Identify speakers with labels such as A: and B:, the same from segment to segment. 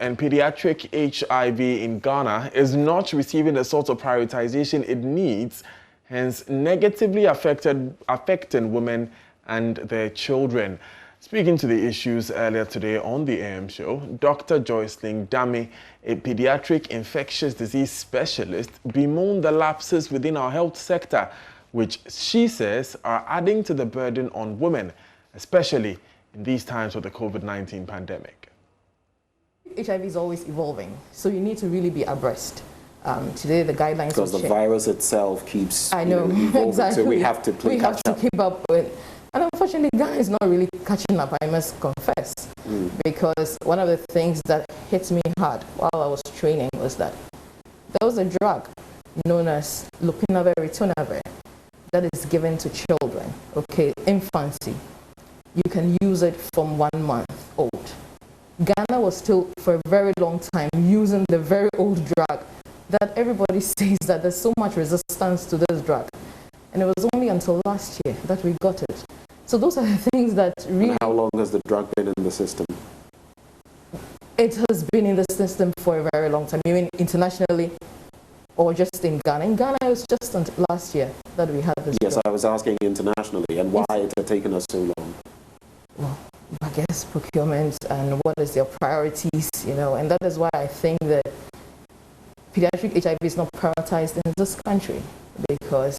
A: and pediatric HIV in Ghana is not receiving the sort of prioritization it needs, hence negatively affecting women and their children. Speaking to the issues earlier today on the AM show, Dr. JoyNews, a pediatric infectious disease specialist, bemoaned the lapses within our health sector, which she says are adding to the burden on women, especially in these times of the COVID-19 pandemic.
B: HIV is always evolving, so you need to really be abreast. Today the guidelines
C: because the virus itself keeps evolving,
B: exactly.
C: So we have to play catch up.
B: Keep up with. And unfortunately, Ghana is not really catching up, I must confess, because one of the things that hit me hard while I was training was that there was a drug known as ritonavir that is given to children, infancy. You can use it from 1 month old. Ghana was still, for a very long time, using the very old drug that everybody says that there's so much resistance to this drug. And it was only until last year that we got it. So those are the things that really...
C: And how long has the drug been in the system?
B: It has been in the system for a very long time. You mean internationally or just in Ghana? In Ghana, it was just until last year that we had this
C: Yes,
B: drug.
C: I was asking internationally, and why it had taken us so long.
B: Well, I guess procurement and what is their priorities, and that is why I think that pediatric HIV is not prioritized in this country, because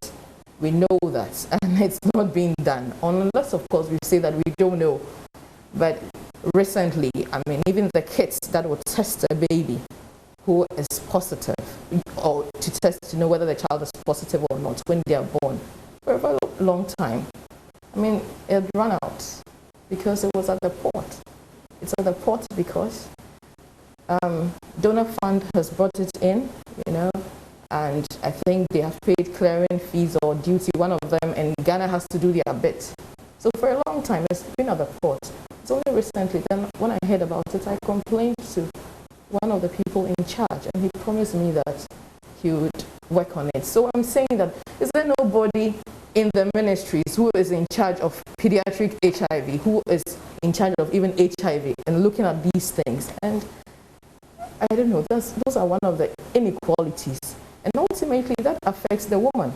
B: we know that, and it's not being done, unless, of course, we say that we don't know. But recently, even the kits that would test a baby who is positive, or to test to know whether the child is positive or not when they are born, for a very long time, it ran out because it was at the port. It's at the port because donor fund has brought it in, and I think they have paid clearing fees or duty, one of them, and Ghana has to do their bit. So for a long time, it's been at the port. It's only recently, then when I heard about it, I complained to one of the people in charge, and he promised me that he would work on it. So I'm saying that, is there nobody in the ministries who is in charge of pediatric HIV, who is in charge of even HIV, and looking at these things? And I don't know, those are one of the inequalities. And ultimately, that affects the woman.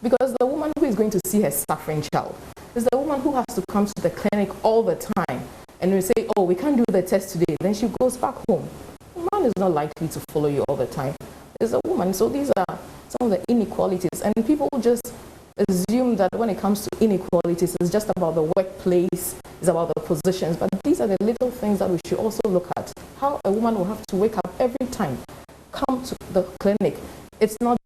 B: Because the woman who is going to see her suffering child is the woman who has to come to the clinic all the time. And we say, oh, we can't do the test today. Then she goes back home. The man is not likely to follow you all the time. It's a woman. So these are some of the inequalities. And people just assume that when it comes to inequalities, it's just about the workplace, it's about the positions. But these are the little things that we should also look at. How a woman will have to wake up every time, come to the clinic. It's not